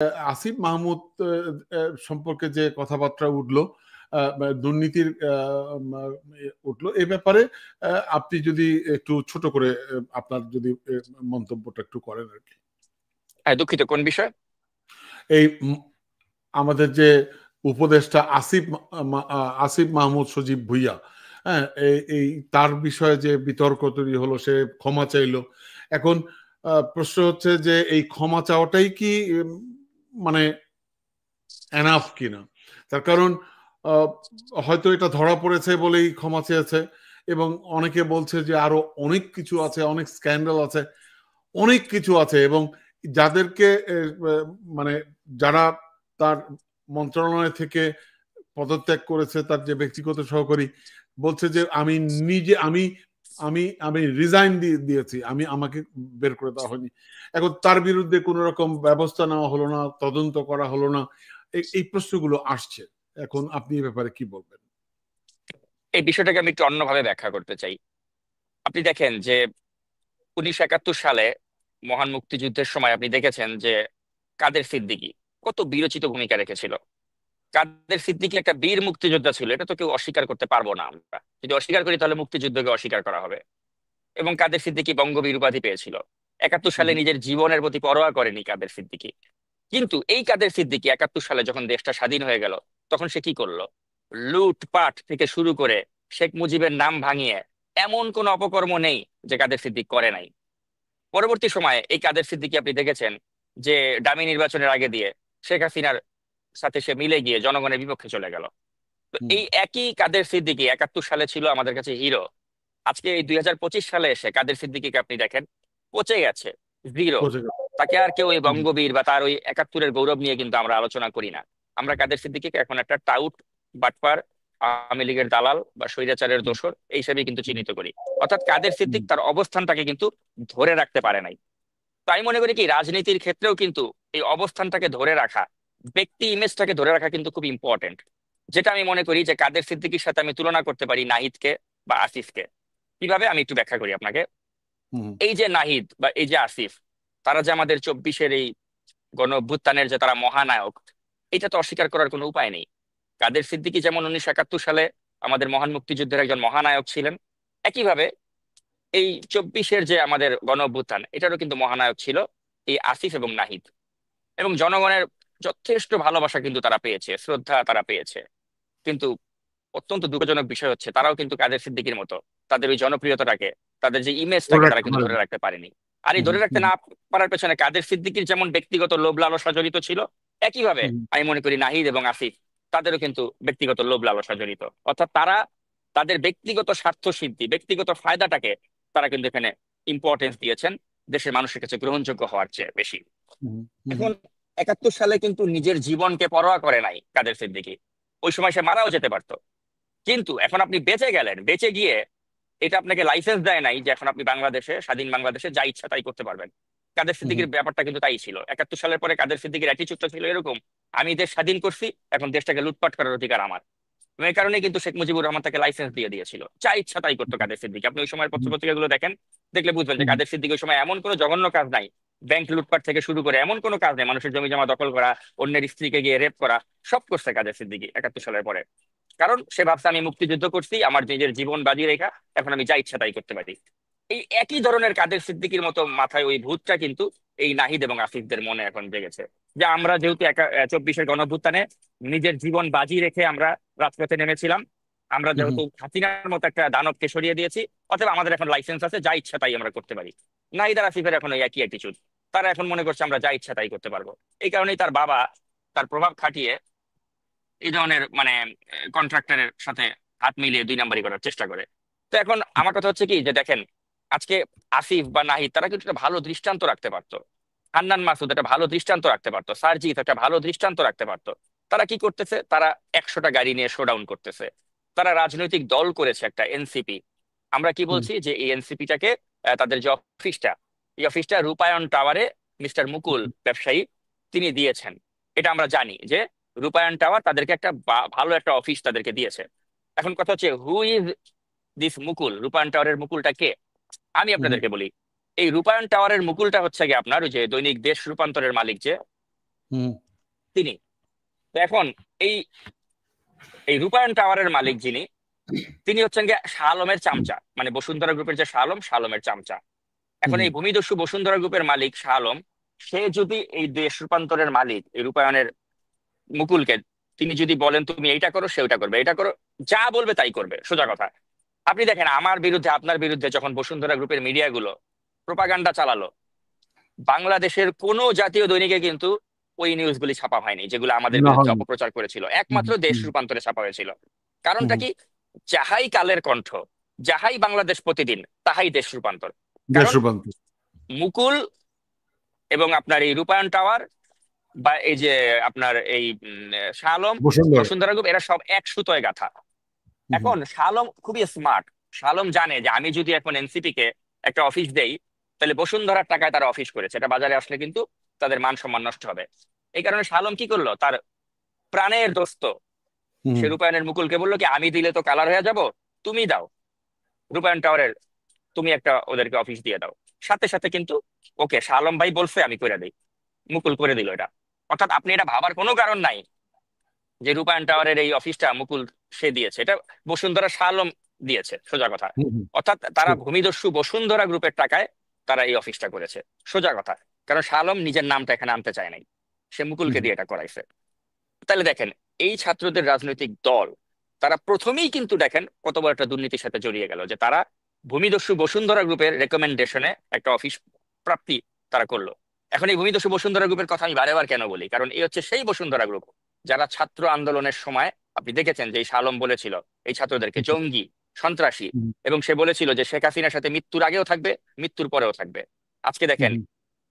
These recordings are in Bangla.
আসিফ মাহমুদ সম্পর্কে যে কথাবার্তা উঠলো, দুর্নীতির উঠলো, এ ব্যাপারে আপনি যদি একটু ছোট করে আপনার যদি মন্তব্যটা একটু করেন আর কি। হ্যাঁ, দুঃখিত, কোন বিষয়? এই আমাদের যে উপদেষ্টা আসিফ মাহমুদ সজীব ভুইয়া, হ্যাঁ, এই তার বিষয়ে যে বিতর্ক তৈরি হলো, সে ক্ষমা চাইলো। এখন প্রশ্ন হচ্ছে যে এই ক্ষমা চাওয়াটাই কি মানে এনাফ কিনা? তার কারণ হয়তো এটা ধরা পড়েছে বলেই ক্ষমা চেয়েছে, এবং অনেকে বলছে যে আরো অনেক কিছু আছে, অনেক স্ক্যান্ডাল আছে, অনেক কিছু আছে, এবং যাদেরকে মানে যারা তার মন্ত্রণালয় থেকে পদত্যাগ করেছে, তার যে ব্যক্তিগত সহকারী বলছে যে আমি নিজে আমি আমি আমি রিজাইন দিয়েছি, আমাকে বের করে দেওয়া হয়নি। এখন তার বিরুদ্ধে কোন রকম ব্যবস্থা নেওয়া হলো না, তদন্ত করা হলো না, এই প্রশ্নগুলো আসছে। এখন আপনি এই ব্যাপারে কি বলবেন? এই বিষয়টাকে আমি একটু অন্যভাবে ব্যাখ্যা করতে চাই। আপনি দেখেন যে 1971 সালে মহান মুক্তিযুদ্ধের সময় আপনি দেখেছেন যে কাদের সিদ্দিকী কত বীরোচিত ভূমিকা রেখেছিল। কাদের সিদ্দিকী একটা বীর মুক্তিযোদ্ধা ছিল, এটা তো কেউ অস্বীকার করতে পারবো না। আমরা যদি অস্বীকার করি তাহলে মুক্তিযুদ্ধকে অস্বীকার করা হবে। এবং কাদের সিদ্দিকী বঙ্গবীর উপাধি পেয়েছিল। 71 সালে নিজের জীবনের প্রতি পরোয়া করেনি কাদের সিদ্দিকী। কিন্তু এই কাদের সিদ্দিকী 71 সালে যখন দেশটা স্বাধীন হয়ে গেল, তখন সে কি করলো? লুটপাট থেকে শুরু করে শেখ মুজিবের নাম ভাঙিয়ে এমন কোন অপকর্ম নেই যে কাদের সিদ্দিক করে নাই। পরবর্তী সময়ে এই কাদের সিদ্দিকী আপনি দেখেছেন যে ডামি নির্বাচনের আগে দিয়ে শেখ হাসিনার সাথে সে মিলে গিয়ে জনগণের বিপক্ষে চলে গেল। তো হুম। এই একই কাদের সিদ্দিকী 71 সালে ছিল আমাদের কাছে হিরো। আজকে এই 2025 সালে এসে কাদের সিদ্দিকীকে আপনি দেখেন পচে গেছে, জিরো। বোঝা গেল। তাকে আর কেউ ওই হুম। বঙ্গবীর বা তার ওই 71-এর গৌরব নিয়ে কিন্তু আমরা আলোচনা করি না। আমরা কাদের সিদ্দিকীকে এখন একটা টাউট, বাটপার, আওয়ামী লীগের দালাল বা স্বৈরাচারের হুম। দোসর এই হিসেবে কিন্তু হুম। চিহ্নিত করি। অর্থাৎ কাদের হুম। সিদ্দিক তার অবস্থানটাকে কিন্তু ধরে রাখতে পারে নাই। তাই মনে করি কি রাজনীতির ক্ষেত্রেও কিন্তু এই অবস্থানটাকে ধরে রাখা, ব্যক্তি ইমেজটাকে ধরে রাখা কিন্তু খুব ইম্পর্টেন্ট। যেটা আমি মনে করি যে কাদের সিদ্দিকীর সাথে আমি তুলনা করতে পারি নাহিদকে বা আসিফকে। কিভাবে আমি একটু ব্যাখ্যা করি আপনাকে। হুম। এই যে নাহিদ বা এই যে আসিফ, তারা যে আমাদের 24-এর এই গণ অভ্যুত্থানের যে তারা মহানায়ক, এটা তো অস্বীকার করার কোনো উপায় নেই। কাদের সিদ্দিকী যেমন 1971 সালে আমাদের মহান মুক্তিযুদ্ধের একজন মহানায়ক ছিলেন, একইভাবে এই 24-এর যে আমাদের গণ অভ্যুত্থান এটারও কিন্তু মহানায়ক ছিল এই আসিফ এবং নাহিদ। এবং জনগণের যথেষ্ট ভালোবাসা কিন্তু তারা পেয়েছে, শ্রদ্ধা তারা পেয়েছে। কিন্তু অত্যন্ত দুঃখজনক বিষয় হচ্ছে তারাও কিন্তু কাদের সিদ্দিকীর মতো তাদের ওই জনপ্রিয়তাটাকে, তাদের যে ধরে ইমেজটাকে তারা রাখতে কিন্তু পারেন। ধরে রাখতে পারেনি। আর এই হুম। ধরে রাখতে হুম। না পারার পেছনে কাদের সিদ্দিকীর যেমন ব্যক্তিগত লোভ লালসা জড়িত ছিল, একইভাবে হুম। আমি মনে করি নাহিদ এবং আসিফ তাদেরও কিন্তু ব্যক্তিগত লোভ লালসা জড়িত। অর্থাৎ তারা তাদের ব্যক্তিগত স্বার্থ সিদ্ধি, ব্যক্তিগত ফায়দাটাকে তারা কিন্তু এখানে ইম্পর্টেন্স দিয়েছেন দেশের মানুষের কাছে গ্রহণযোগ্য হওয়ার চেয়ে বেশি। হুম। হুম। এখন 71 সালে কিন্তু নিজের জীবনকে পরোয়া করে নাই কাদের সিদ্দিকী। ওই সময় সে মারাও যেতে পারতো। কিন্তু এখন আপনি বেঁচে গেলেন, বেঁচে গিয়ে এটা আপনাকে লাইসেন্স দেয় নাই যে এখন আপনি বাংলাদেশে, স্বাধীন বাংলাদেশে যা ইচ্ছা তাই করতে পারবেন। কাদের হুম। সিদ্দিকীর ব্যাপারটা কিন্তু তাই ছিল। 71 সালের পরে কাদের সিদ্দিকীর অ্যাটিচিউডটা ছিল এরকম, আমি দেশ স্বাধীন করছি, এখন দেশটাকে লুটপাট করার অধিকার আমার। এবং এই কারণে কিন্তু শেখ মুজিবুর রহমান তাকে লাইসেন্স দিয়ে দিয়েছিল, যা ইচ্ছা তাই করতো কাদের সিদ্দিকী। আপনি ওই সময়ের হুম। পত্রপত্রিকাগুলো দেখেন, দেখলে বুঝবেন যে হুম। কাদের সিদ্দিকী ওই সময় এমন কোনো জঘন্য কাজ নাই, ব্যাংক লুটপাট থেকে শুরু করে এমন কোনো কাজ নেই, মানুষের জমি জমা দখল করা, অন্যের স্ত্রীকে গিয়ে রেপ করা, সব করছে কাদের সিদ্দিকী 71 সালের পরে। কারণ সে ভাবছে আমি মুক্তিযুদ্ধ করছি, আমার নিজের জীবন বাজি রেখা, এখন আমি যা ইচ্ছা তাই করতে পারি। এই একই ধরনের কাদের সিদ্দিকীর মতো মাথায় ওই ভূতটা কিন্তু এই নাহিদ এবং আসিফদের মনে এখন জেগেছে। যে আমরা যেহেতু 24-এর গণঅভ্যুত্থানে নিজের জীবন বাজি রেখে আমরা রাজপথে নেমেছিলাম, আমরা হুম। যেহেতু হাসিনার মতো একটা দানবকে সরিয়ে দিয়েছি, অথবা আমাদের এখন লাইসেন্স আছে, যা ইচ্ছা তাই আমরা করতে পারি। নাহিদ আর আসিফের এখন ওই একই অ্যাটিচিউড। তারা এখন মনে করছে আমরা যা ইচ্ছা তাই করতে পারবো। এই কারণেই তার বাবা তার প্রভাব খাটিয়ে এই ধরনের মানে কন্ট্রাক্টরের সাথে হাত মিলিয়ে দুই নাম্বারি করার চেষ্টা করে। তো এখন আমার কথা হচ্ছে কি যে দেখেন, আজকে আসিফ বা নাহিদ তারা কিন্তু একটা ভালো দৃষ্টান্ত রাখতে পারতো। হান্নান মাসুদ একটা ভালো দৃষ্টান্ত রাখতে পারতো, সারজিৎ একটা ভালো দৃষ্টান্ত রাখতে পারতো। তারা কি করতেছে? তারা 100টা গাড়ি নিয়ে শোডাউন করতেছে। তারা রাজনৈতিক দল করেছে একটা এনসিপি। আমরা কি হুম। বলছি যে এই এনসিপিটাকে, তাদের যে অফিসটা, এই অফিসটা রূপায়ণ টাওয়ারে মিস্টার মুকুল ব্যবসায়ী তিনি দিয়েছেন। এটা আমরা জানি যে রূপায়ণ টাওয়ার তাদেরকে একটা ভালো একটা অফিস তাদেরকে দিয়েছে। এখন কথা হচ্ছে হু ইজ দিস মুকুল? রূপায়ণ টাওয়ারের মুকুলটা কে? আমি হুম। আপনাদেরকে বলি। এই রূপায়ণ টাওয়ারের মুকুলটা হচ্ছে গিয়ে আপনার ওই যে দৈনিক দেশ রূপান্তরের মালিক যে হুম তিনি। তো এখন এই এই রূপায়ণ টাওয়ারের মালিক যিনি, তিনি হচ্ছেন গিয়ে শাহ আলমের চামচা, মানে বসুন্ধরা গ্রুপের যে শাহ আলম, শাহ আলমের চামচা। এখন হুম এই ভূমিদস্যু বসুন্ধরা গ্রুপের মালিক শাহ আলম, সে যদি এই দেশ রূপান্তরের মালিক এই রূপায়ণের মুকুলকে, তিনি যদি বলেন তুমি এইটা করো, সে ওইটা করবে, এটা করো, যা বলবে তাই করবে, সোজা কথা। আপনি দেখেন আমার বিরুদ্ধে আপনার বিরুদ্ধে যখন বসুন্ধরা গ্রুপের মিডিয়াগুলো প্রোপাগান্ডা চালালো, বাংলাদেশের কোনো জাতীয় দৈনিকে কিন্তু ওই নিউজগুলি ছাপা হয়নি যেগুলো আমাদের না বিরুদ্ধে হয়নি। অপপ্রচার করেছিল, হুম একমাত্র দেশ হুম রূপান্তরে ছাপা হয়েছিল। হুম কারণটা হুম। কি? যাহাই কালের কণ্ঠ, যাহাই বাংলাদেশ প্রতিদিন, তাহাই দেশ রূপান্তর। দেশ কারণ রূপান্তর। মুকুল এবং আপনার এই রূপায়ণ টাওয়ার বা এই যে আপনার এই শাহ আলম, বসুন্ধরা। বসুন্ধরা গ্রুপ, এরা সব এক সুতোয় গাঁথা। হুম হুম এখন শাহ আলম খুবই স্মার্ট। শাহ আলম জানে যে আমি যদি এখন এনসিপি কে একটা অফিস দেই, তাহলে বসুন্ধরার টাকায় তারা অফিস করেছে, এটা বাজারে আসলে কিন্তু তাদের মান সম্মান নষ্ট হবে। এই কারণে শাহ আলম কি করলো, তার প্রাণের দোস্ত সে হুম রূপায়ণের মুকুলকে বললো কি আমি দিলে তো কালার হয়ে যাব, তুমি দাও রূপায়ণ টাওয়ারের, তুমি একটা ওদেরকে অফিস দিয়ে দাও। সাথে সাথে কিন্তু ওকে শাহ আলম ভাই বলছে আমি করে দিই, মুকুল করে দিল এটা। অর্থাৎ আপনি এটা ভাবার কোনো কারণ নাই যে রূপায়ণ টাওয়ারের এই অফিসটা মুকুল সে দিয়েছে, এটা বসুন্ধরা শাহ আলম দিয়েছে, সোজা কথা। হুম হুম। অর্থাৎ তারা ঠিক। ভূমিদস্যু বসুন্ধরা গ্রুপের টাকায় তারা এই অফিসটা করেছে, সোজা কথা। কারণ শাহ আলম নিজের নামটা এখানে আনতে চায় নাই, সে হুম মুকুলকে হুম দিয়ে এটা করাইছে। তাহলে দেখেন এই ছাত্রদের রাজনৈতিক দল, তারা প্রথমেই কিন্তু দেখেন কত বড় একটা দুর্নীতির সাথে জড়িয়ে গেল, যে তারা ভূমিদস্যু বসুন্ধরা গ্রুপের রেকমেন্ডেশনে একটা অফিস প্রাপ্তি তারা করলো। এখন এই ভূমিদস্যু বসুন্ধরা গ্রুপের কথা আমি বারেবার কেন বলি, কারণ এই হচ্ছে সেই বসুন্ধরা গ্রুপ যারা ছাত্র আন্দোলনের সময়, আপনি দেখেছেন যে এই শাহ আলম বলেছিল এই ছাত্রদেরকে জঙ্গি, সন্ত্রাসী, হুম এবং সে বলেছিল যে শেখ হাসিনার সাথে মৃত্যুর আগেও থাকবে, মৃত্যুর পরেও থাকবে। আজকে দেখেন হুম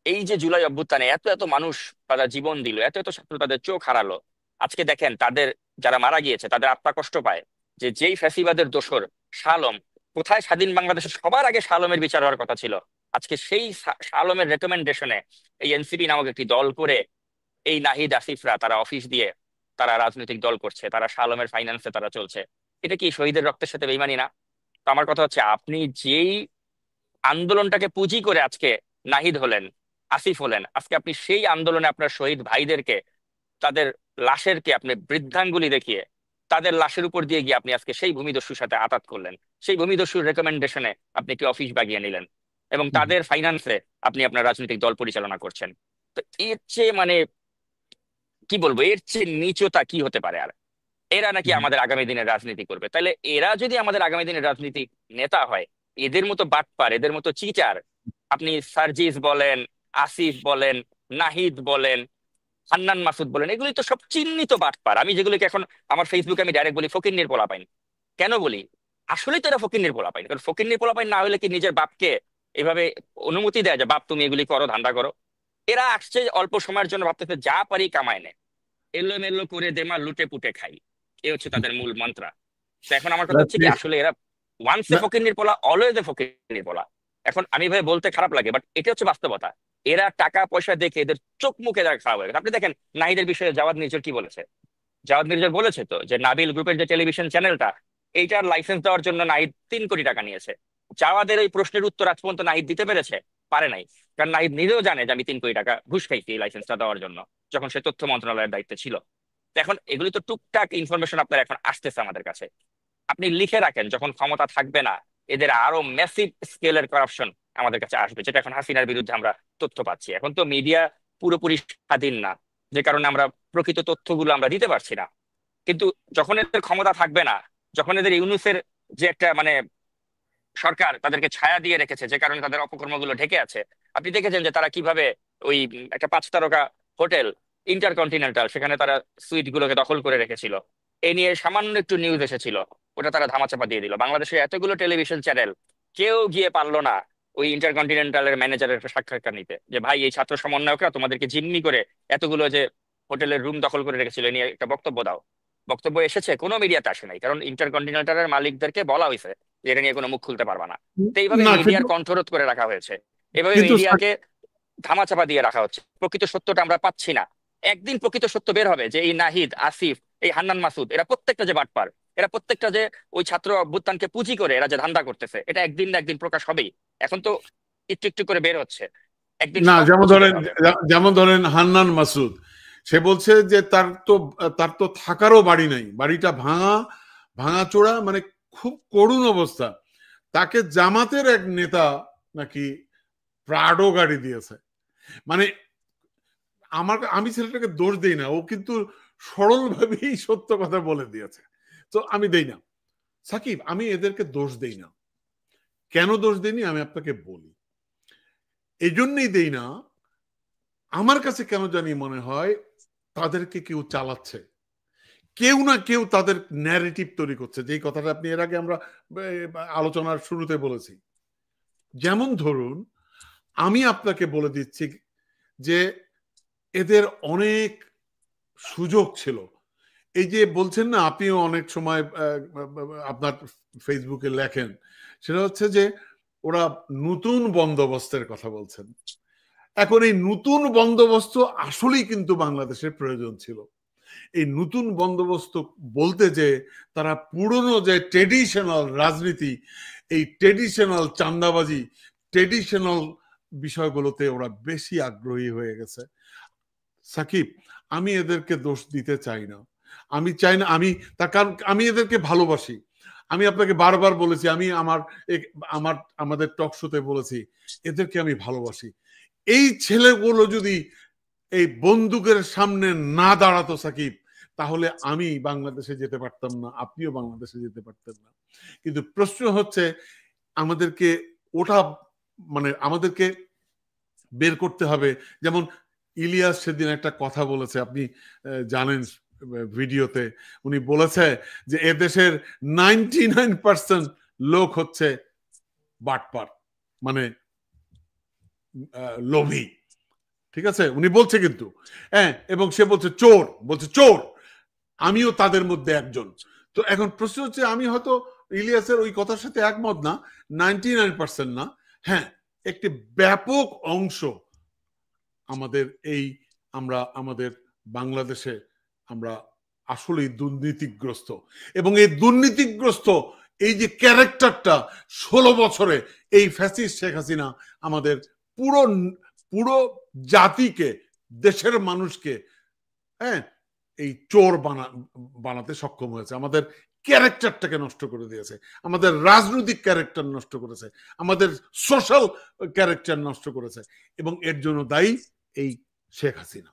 এই যে জুলাই অভ্যুত্থানে এত এত মানুষ তারা জীবন দিল, এত এত ছাত্র তাদের চোখ হারালো, আজকে দেখেন তাদের যারা মারা গিয়েছে তাদের আত্মা কষ্ট পায় যে যেই ফ্যাসিবাদের দোসর শাহ আলম, কোথায় স্বাধীন বাংলাদেশে সবার আগে শাহ আলমের বিচার হওয়ার কথা ছিল, আজকে সেই শাহ আলমের রেকমেন্ডেশনে এই এনসিপি নামক একটি দল করে এই নাহিদ আসিফরা তারা অফিস দিয়ে তারা রাজনৈতিক দল করছে, তারা শাহ আলমের ফাইন্যান্সে তারা চলছে। এটা কি শহীদের রক্তের সাথে বেইমানি না? তো আমার কথা হচ্ছে, আপনি যেই আন্দোলনটাকে পুঁজি করে আজকে নাহিদ হলেন, আসিফ হলেন, আজকে আপনি সেই আন্দোলনে আপনার শহীদ ভাইদেরকে, তাদের লাশেরকে আপনি বৃদ্ধাঙ্গুলি দেখিয়ে তাদের লাশের উপর দিয়ে গিয়ে আপনি আজকে সেই ভূমিদস্যুর সাথে আঘাত করলেন, সেই ভূমিদস্যুর রেকমেন্ডেশনে আপনি একটি অফিস বাগিয়ে নিলেন, এবং হুম হুম। তাদের ফাইন্যান্সে আপনি আপনার রাজনৈতিক দল পরিচালনা করছেন। তো এর চেয়ে মানে কি বলবো, এর চেয়ে নিচতা কি হতে পারে আর? এরা নাকি হুম। আমাদের আগামী দিনের রাজনীতি করবে? তাহলে এরা যদি আমাদের আগামী দিনের রাজনীতি নেতা হয়, এদের মতো বাটপার, এদের মতো চিটার, আপনি সার্জিস বলেন, আসিফ বলেন, নাহিদ বলেন, হান্নান মাসুদ বলেন, এগুলি তো সব চিহ্নিত বাটপার। আমি যেগুলিকে এখন আমার ফেসবুকে আমি ডাইরেক্ট বলি ফকিন্নির পোলাপাইন। কেন বলি? আসলেই তো এরা ফকিন্নির পোলাপাইন। কারণ ফকিন্নির পোলাপাইন না হলে কি নিজের বাপকে এভাবে অনুমতি দেয় যে বাপ তুমি এগুলি করো, ধান্দা করো? এরা আসছে অল্প সময়ের জন্য, ভাবতেছে যা পারি কামায় নে, এলোমেলো করে দেমা লুটে পুটে খাই, এ হচ্ছে তাদের মূল মন্ত্র। তো এখন আমার কথা হচ্ছে কি, আসলে এরা ওয়ান্স এ না ফকিন্নির পোলা, অলওয়েজ এ ফকিন্নির পোলা। এখন আমি ভাই বলতে খারাপ লাগে, বাট এটা হচ্ছে বাস্তবতা। এরা টাকা পয়সা দেখে এদের চোখ মুখে এরা খারাপ হয়ে গেছে। আপনি দেখেন নাহিদের বিষয়ে জাওয়াদ মির্জা কি বলেছে। জাওয়াদ মির্জা বলেছে তো যে নাবিল গ্রুপের যে টেলিভিশন চ্যানেলটা, এইটার লাইসেন্স দেওয়ার জন্য নাহিদ 3 কোটি টাকা নিয়েছে। জাওয়াদের এই প্রশ্নের উত্তর আজ পর্যন্ত নাহিদ দিতে পেরেছে? পারে নাই। কারণ নাহিদ নিজেও জানে যে আমি 3 কোটি টাকা ঘুষ খাইছি এই লাইসেন্সটা দেওয়ার জন্য, যখন সে তথ্য মন্ত্রণালয়ের দায়িত্বে ছিল। তো এখন এগুলি তো টুকটাক ইনফরমেশন আপনার এখন আসতেছে আমাদের কাছে। আপনি লিখে রাখেন, যখন ক্ষমতা থাকবে না এদের আরো ম্যাসিভ স্কেলের করাপশন আমাদের কাছে আসবে, যেটা এখন হাসিনার বিরুদ্ধে আমরা তথ্য পাচ্ছি। এখন তো মিডিয়া পুরোপুরি স্বাধীন না, যে কারণে আমরা প্রকৃত তথ্যগুলো আমরা দিতে পারছি না। কিন্তু যখন এদের ক্ষমতা থাকবে না, যখন এদের ইউনুসের যে একটা মানে সরকার তাদেরকে ছায়া দিয়ে রেখেছে, যে কারণে তাদের অপকর্মগুলো ঢেকে আছে, আপনি দেখেছেন যে তারা কিভাবে ওই একটা 5 তারকা হোটেল ইন্টারকন্টিনেন্টাল, সেখানে তারা সুইট গুলোকে দখল করে রেখেছিল। এ নিয়ে সামান্য একটু নিউজ এসেছিল, ওটা তারা ধামাচাপা দিয়ে দিল। বাংলাদেশে এতগুলো টেলিভিশন চ্যানেল, কেউ গিয়ে পারলো না ওই ইন্টারকন্টিনেন্টালের ম্যানেজারের একটা সাক্ষাৎকার নিতে, যে ভাই এই ছাত্র সমন্বয়করা তোমাদেরকে জিম্মি করে এতগুলো যে হোটেলের রুম দখল করে রেখেছিল, এ নিয়ে একটা বক্তব্য দাও। বক্তব্য এসেছে, কোনো মিডিয়াতে আসে নাই, কারণ ইন্টারকন্টিনেন্টালের মালিকদেরকে বলা হয়েছে যে এটা নিয়ে কোনো মুখ খুলতে পারবা না। তো এইভাবে না মিডিয়ার কিন্তু কণ্ঠরোধ করে রাখা হয়েছে, এভাবে কিন্তু মিডিয়াকে ধামাচাপা দিয়ে রাখা হচ্ছে, প্রকৃত সত্যটা আমরা পাচ্ছি না। একদিন প্রকৃত সত্য বের হবে যে এই নাহিদ, আসিফ, এই হান্নান মাসুদ, এরা প্রত্যেকটা যে বাটপার, এরা প্রত্যেকটা যে ওই ছাত্র অভ্যুত্থানকে পুঁজি করে এরা যে ধান্দা করতেছে, এটা একদিন না একদিন প্রকাশ হবেই। এখন তো একটু একটু করে বের হচ্ছে, একদিন না, সব যেমন কিছু বের ধরেন হবে। যেমন ধরেন হান্নান মাসুদ, সে বলছে যে তার তো থাকারও বাড়ি নাই, বাড়িটা ভাঙাচোরা, মানে খুব করুণ অবস্থা। তাকে জামাতের এক নেতা নাকি প্রাডো গাড়ি দিয়েছে। মানে আমি ছেলেটাকে দোষ দেই না, ও কিন্তু সরলভাবেই সত্য কথা বলে দিয়েছে, তো আমি দেই না। সাকিব, আমি এদেরকে দোষ দেই না। কেন দোষ দেইনি আমি আপনাকে বলি। এই জন্যই দেই না, আমার কাছে কেন জানি মনে হয় তাদেরকে কেউ চালাচ্ছে, কেউ না কেউ তাদের ন্যারেটিভ তৈরি করছে, যেই কথাটা আপনি এর আগে আমরা আলোচনার শুরুতে বলেছি। যেমন ধরুন, আমি আপনাকে বলে দিচ্ছি যে এদের অনেক সুযোগ ছিল। এই যে বলছেন না, আপনিও অনেক সময় আপনার ফেসবুকে লেখেন, সেটা হচ্ছে যে ওরা নতুন বন্দোবস্তের কথা বলছেন। এখন এই নতুন বন্দোবস্ত আসলেই কিন্তু বাংলাদেশের প্রয়োজন ছিল। এই নতুন বন্দোবস্ত বলতে যে তারা পুরনো যে ট্রেডিশনাল রাজনীতি, এই ট্রেডিশনাল চাঁদাবাজি, ট্রেডিশনাল বিষয়গুলোতে ওরা বেশি আগ্রহী হয়ে গেছে। সাকিব, আমি এদেরকে দোষ দিতে চাই না, আমি চাই না, তার কারণ আমি এদেরকে ভালোবাসি। আমি আপনাকে বারবার বলেছি, আমি আমাদের টক শোতে বলেছি, এদেরকে আমি ভালোবাসি। এই ছেলেগুলো যদি এই বন্দুকের সামনে না দাঁড়াতো সাকিব, তাহলে আমি বাংলাদেশে যেতে পারতাম না, আপনিও বাংলাদেশে যেতে পারতেন না। কিন্তু প্রশ্ন হচ্ছে আমাদেরকে ওটা আমাদেরকে বের করতে হবে। যেমন ইলিয়াস সেদিন একটা কথা বলেছে, আপনি জানেন ভিডিওতে, উনি বলেছে যে এদেশের 99% লোক হচ্ছে বাটপার, মানে লোভী। ঠিক আছে, উনি বলছে কিন্তু, হ্যাঁ, এবং সে বলছে চোর, আমিও তাদের মধ্যে একজন। তো এখন প্রশ্ন হচ্ছে, আমি হয়তো ইলিয়াসের ওই কথার সাথে একমত না, 99% না, হ্যাঁ, একটি ব্যাপক অংশ আমাদের আমাদের বাংলাদেশে আমরা আসলেই দুর্নীতিগ্রস্ত। এবং এই দুর্নীতিগ্রস্ত এই যে ক্যারেক্টারটা 16 বছরে এই ফ্যাসিস্ট শেখ হাসিনা আমাদের পুরো পুরো জাতিকে, দেশের মানুষকে, হ্যাঁ, এই চোর বানাতে সক্ষম হয়েছে। আমাদের ক্যারেক্টারটাকে নষ্ট করে দিয়েছে, আমাদের রাজনৈতিক ক্যারেক্টার নষ্ট করেছে, আমাদের সোশ্যাল ক্যারেক্টার নষ্ট করেছে, এবং এর জন্য দায়ী এই শেখ হাসিনা।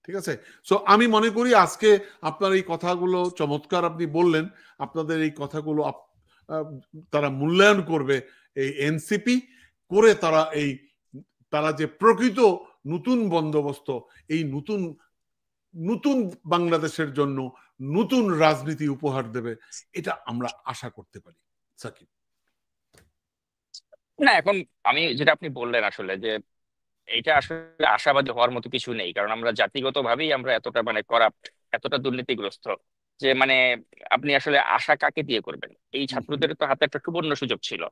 ঠিক আছে, সো আমি মনে করি আজকে আপনার এই কথাগুলো চমৎকার আপনি বললেন, আপনাদের এই কথাগুলো তারা মূল্যায়ন করবে, এই এনসিপি করে তারা যে প্রকৃত নতুন বন্দোবস্ত, এই নতুন বাংলাদেশের জন্য নতুন রাজনীতি উপহার দেবে, এটা আমরা আশা করতে পারি। সাকিব, না, এখন আমি যেটা আপনি বললেন আসলে যে এটা আসলে আশাবাদী হওয়ার মতো কিছু নেই, কারণ আমরা জাতিগত ভাবেই আমরা এতটা করাপ্ট, এতটা দুর্নীতিগ্রস্ত যে আপনি আসলে আশা কাকে দিয়ে করবেন। এই ছাত্রদের তো হাতে একটা সুবর্ণ সুযোগ ছিল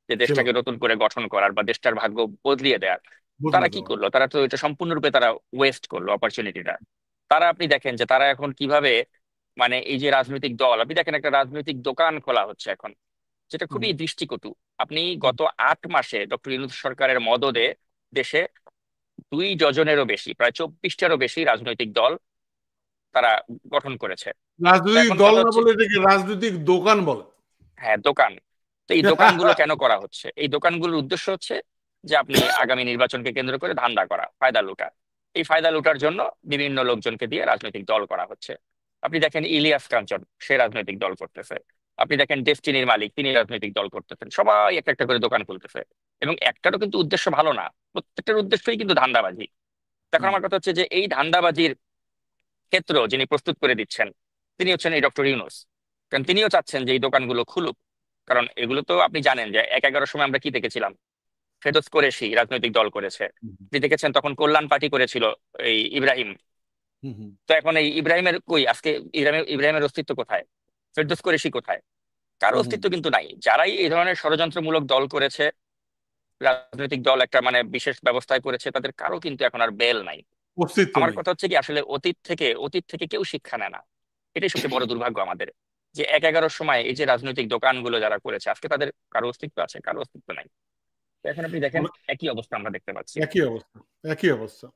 যে ছিল, দেশটাকে নতুন করে গঠন করার বা দেশটার ভাগ্য বদলিয়ে দেওয়ার। বদলে তারা কি দেওয়া। করলো? তারা তো এটা সম্পূর্ণরূপে তারা ওয়েস্ট করলো অপরচুনিটিটা। তারা, আপনি দেখেন যে তারা এখন কিভাবে এই যে রাজনৈতিক দল, আপনি দেখেন একটা রাজনৈতিক দোকান খোলা হচ্ছে এখন, যেটা খুবই দৃষ্টিকটু। আপনি গত 8 মাসে ডক্টর ইউনূস সরকারের মদদে দেশে 2 ডজনেরও বেশি, প্রায় 24টারও বেশি রাজনৈতিক দল তারা গঠন করেছে। তো রাজনৈতিক এখন দল কথা না হচ্ছে, বলে এটাকে রাজনৈতিক দোকান বলে। হ্যাঁ, দোকান। তো এই দোকানগুলো কেন করা হচ্ছে? এই দোকানগুলোর উদ্দেশ্য হচ্ছে যে আপনি আগামী নির্বাচনকে কেন্দ্র করে ধান্দা করা, ফায়দা লুটা। এই ফায়দা লুটার জন্য বিভিন্ন লোকজনকে দিয়ে রাজনৈতিক দল করা হচ্ছে। আপনি দেখেন ইলিয়াস কাঞ্চন, সে রাজনৈতিক দল করতেছে। আপনি দেখেন ডেস্টিনির মালিক, তিনি রাজনৈতিক দল করতেছেন। সবাই একটা একটা করে দোকান খুলতেছে, এবং একটারও কিন্তু উদ্দেশ্য ভালো না, প্রত্যেকটার উদ্দেশ্যই কিন্তু ধান্দাবাজি। এখন আমার কথা হচ্ছে যে এই ধান্দাবাজির ক্ষেত্র যিনি প্রস্তুত করে দিচ্ছেন, তিনি হচ্ছেন এই ডক্টর ইউনূস। কারণ তিনিও চাচ্ছেন যে এই দোকানগুলো খুলুক। কারণ এগুলো তো আপনি জানেন যে 11 সময় আমরা কি দেখেছিলাম, ফেরদৌস কোরেশি রাজনৈতিক দল করেছে। আপনি দেখেছেন তখন কল্যাণ পার্টি করেছিল এই ইব্রাহিম। তো এখন এই ইব্রাহিমের কই আজকে? ইব্রাহিমের অস্তিত্ব কোথায়? ফেরদৌস কোরেশি কোথায়? কারো অস্তিত্ব কিন্তু নাই। যারাই এই ধরনের ষড়যন্ত্রমূলক দল করেছে, রাজনৈতিক দল একটা বিশেষ ব্যবস্থায় করেছে, তাদের কারো কিন্তু এখন আর বেল নাই। অস্তিত্ব আমার নেই। কথা হচ্ছে কি, আসলে অতীত থেকে কেউ শিক্ষা নেয় না। এটাই সবচেয়ে বড় দুর্ভাগ্য আমাদের, যে 11 সময় এই যে রাজনৈতিক দোকানগুলো যারা করেছে, আজকে তাদের কারো অস্তিত্ব আছে? কারো অস্তিত্ব নাই। তো এখন আপনি দেখেন একই অবস্থা আমরা দেখতে পাচ্ছি। একই অবস্থা, একই অবস্থা।